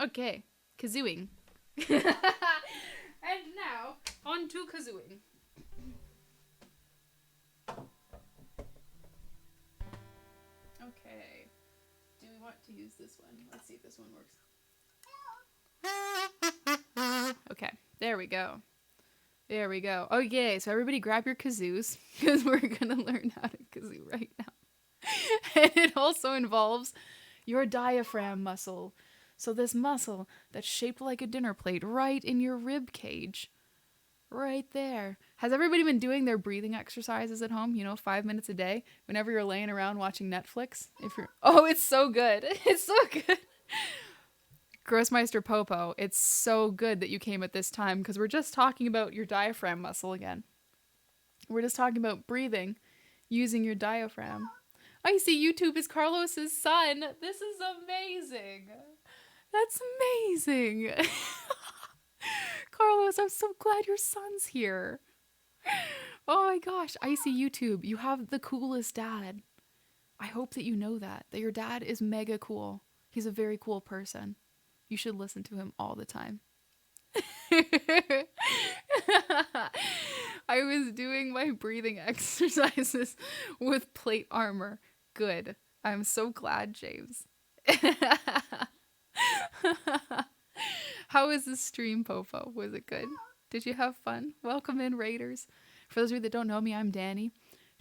Okay, kazooing. And now, on to kazooing. Okay. Do we want to use this one? Let's see if this one works. Okay, there we go. There we go. Okay, so everybody grab your kazoos, because we're going to learn how to kazoo right now. And it also involves your diaphragm muscle. So this muscle that's shaped like a dinner plate right in your rib cage. Right there. Has everybody been doing their breathing exercises at home? 5 minutes a day whenever you're laying around watching Netflix? Oh, it's so good. It's so good. Grossmeister Popo, it's so good that you came at this time because we're just talking about your diaphragm muscle again. We're just talking about breathing using your diaphragm. I see YouTube is Carlos's son. This is amazing. That's amazing. Carlos, I'm so glad your son's here. Oh my gosh, I see YouTube. You have the coolest dad. I hope that you know that your dad is mega cool. He's a very cool person. You should listen to him all the time. I was doing my breathing exercises with plate armor. Good. I'm so glad, James. How was the stream, Popo? Was it good? Did you have fun? Welcome in, Raiders. For those of you that don't know me, I'm Dani.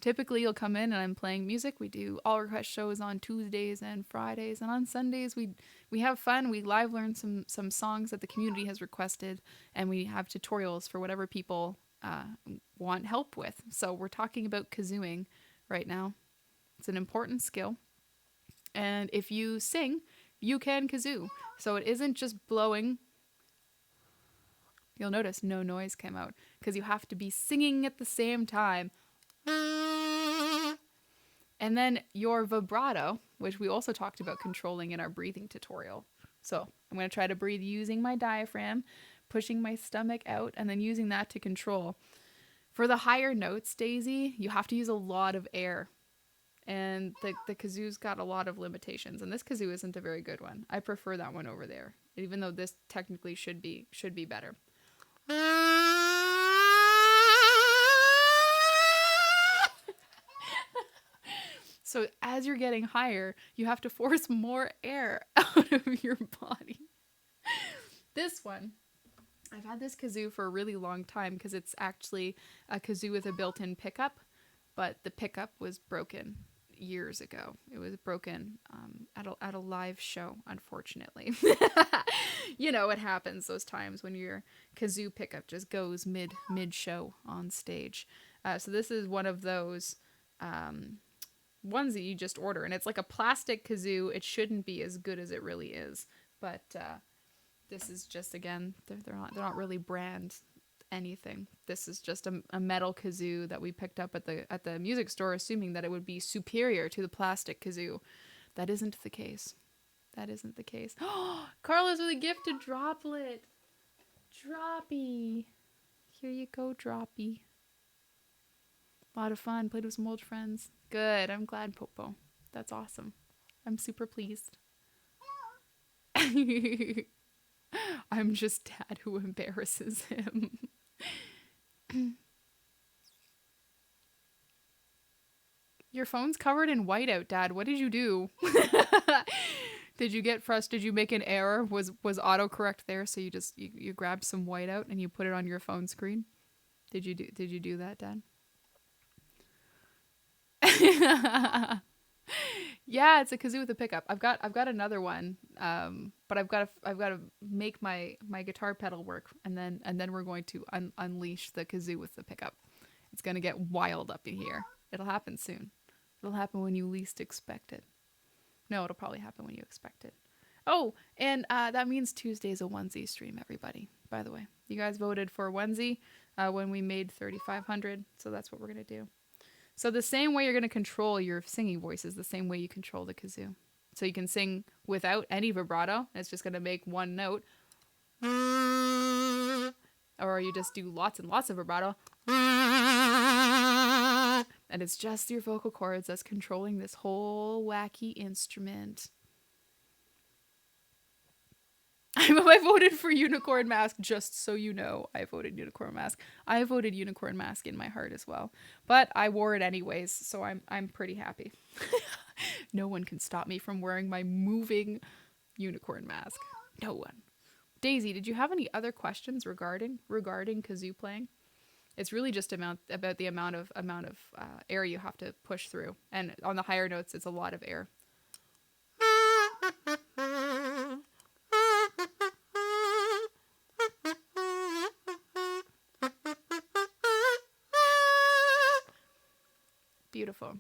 Typically, you'll come in and I'm playing music. We do all request shows on Tuesdays and Fridays, and on Sundays we have fun. We live learn some songs that the community has requested, and we have tutorials for whatever people want help with. So we're talking about kazooing right now. It's an important skill, and if you sing, you can kazoo. So it isn't just blowing. You'll notice no noise came out because you have to be singing at the same time. And then your vibrato, which we also talked about controlling in our breathing tutorial. So I'm going to try to breathe using my diaphragm, pushing my stomach out, and then using that to control. For the higher notes, Daisy, you have to use a lot of air. And the kazoo's got a lot of limitations. And this kazoo isn't a very good one. I prefer that one over there, even though this technically should be better. So as you're getting higher, you have to force more air out of your body. This one, I've had this kazoo for a really long time because it's actually a kazoo with a built-in pickup, but the pickup was broken years ago. It was broken at a live show, unfortunately. It happens those times when your kazoo pickup just goes mid-show on stage. So this is one of those ones that you just order, and it's like a plastic kazoo. It shouldn't be as good as it really is, but this is just, again, they're not really brand anything. This is just a metal kazoo that we picked up at the music store, assuming that it would be superior to the plastic kazoo. That isn't the case. That isn't the case. Carlos with a gifted droplet. Droppy. Here you go, Droppy. A lot of fun. Played with some old friends. Good. I'm glad, Popo. That's awesome. I'm super pleased. I'm just dad who embarrasses him. Your phone's covered in whiteout, Dad. What did you do? Did you get frustrated? Did you make an error? Was autocorrect there? So you grabbed some whiteout and you put it on your phone screen? Did you do that, Dad? Yeah, it's a kazoo with a pickup. I've got another one, but I've got to make my guitar pedal work, and then we're going to unleash the kazoo with the pickup. It's gonna get wild up in here. It'll happen soon. It'll happen when you least expect it. No, it'll probably happen when you expect it. Oh, and that means Tuesday's a onesie stream, everybody. By the way, you guys voted for onesie when we made 3,500, so that's what we're gonna do. So the same way you're going to control your singing voice is the same way you control the kazoo. So you can sing without any vibrato, and it's just going to make one note. Or you just do lots and lots of vibrato. And it's just your vocal cords that's controlling this whole wacky instrument. I voted for Unicorn Mask, just so you know. I voted Unicorn Mask. I voted Unicorn Mask in my heart as well. But I wore it anyways, so I'm pretty happy. No one can stop me from wearing my moving unicorn mask. No one. Daisy, did you have any other questions regarding kazoo playing? It's really just about the amount of air you have to push through, and on the higher notes, it's a lot of air. Beautiful.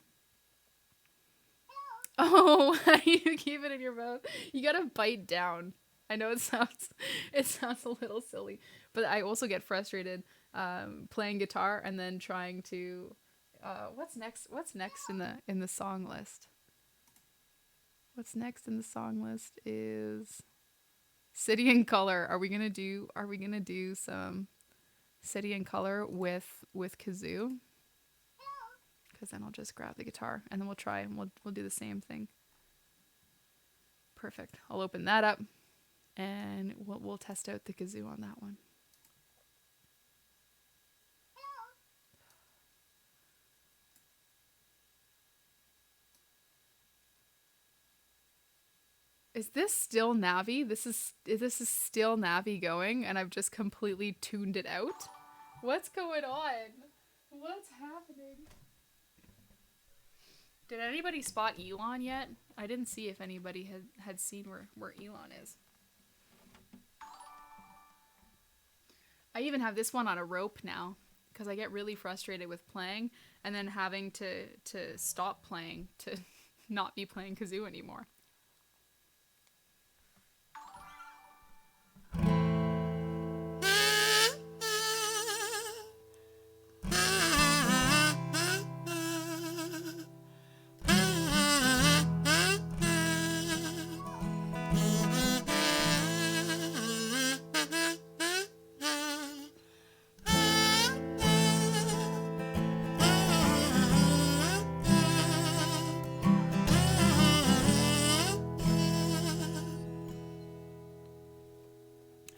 Oh, how do you keep it in your mouth? You gotta bite down. I know it sounds a little silly, but I also get frustrated playing guitar and then trying to what's next in the song list? What's next in the song list is City and Color. Are we gonna do some City and Color with kazoo? Because then I'll just grab the guitar and then we'll try and we'll do the same thing. Perfect. I'll open that up and we'll test out the kazoo on that one. Is this still Navi? This is still Navi going and I've just completely tuned it out? What's going on? What's happening? Did anybody spot Elon yet? I didn't see if anybody had seen where Elon is. I even have this one on a rope now because I get really frustrated with playing and then having to stop playing to not be playing kazoo anymore.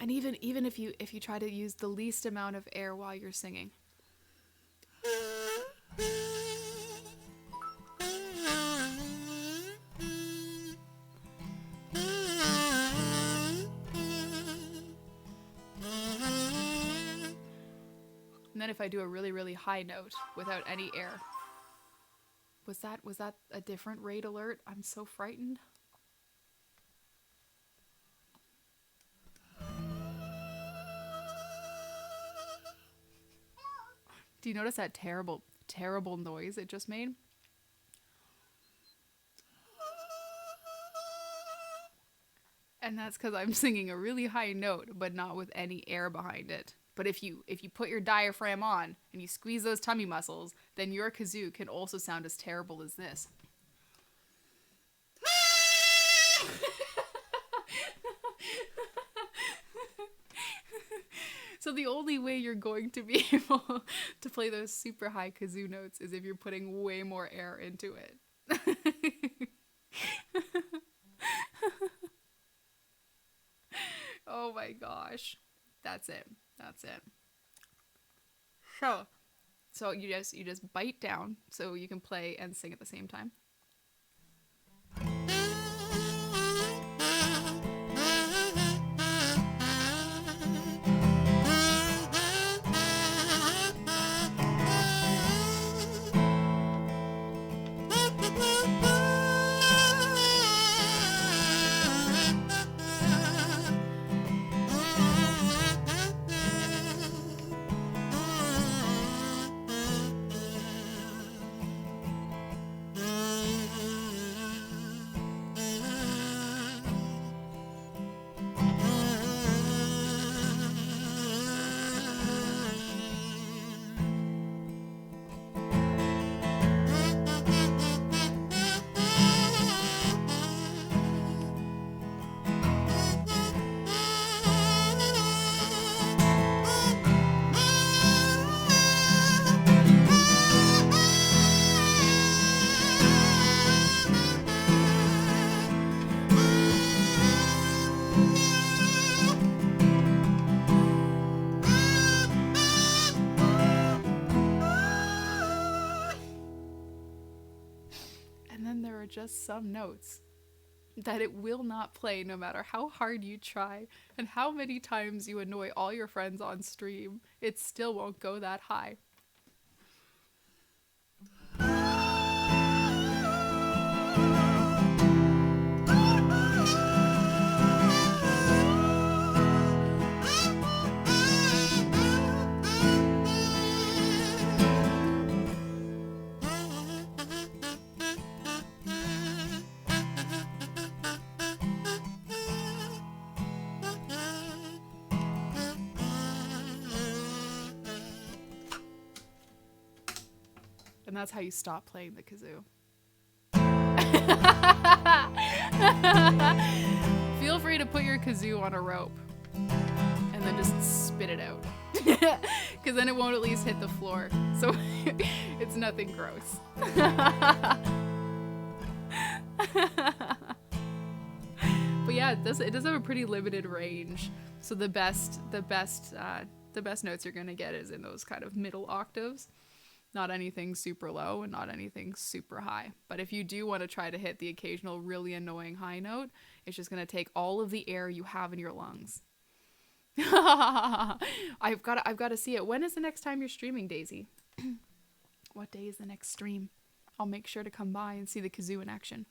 And even if you try to use the least amount of air while you're singing. And then if I do a really, really high note without any air. Was that a different rate alert? I'm so frightened. Do you notice that terrible, terrible noise it just made? And that's because I'm singing a really high note, but not with any air behind it. But if you put your diaphragm on and you squeeze those tummy muscles, then your kazoo can also sound as terrible as this. So the only way you're going to be able to play those super high kazoo notes is if you're putting way more air into it. Oh my gosh. That's it. So you just bite down so you can play and sing at the same time. just some notes that it will not play no matter how hard you try and how many times you annoy all your friends on stream. It still won't go that high. And that's how you stop playing the kazoo. Feel free to put your kazoo on a rope and then just spit it out. Because then it won't at least hit the floor. So it's nothing gross. But yeah, it does have a pretty limited range. So the best notes you're gonna get is in those kind of middle octaves. Not anything super low and not anything super high. But if you do want to try to hit the occasional really annoying high note, it's just going to take all of the air you have in your lungs. I've got to see it. When is the next time you're streaming, Daisy? What day is the next stream? I'll make sure to come by and see the kazoo in action.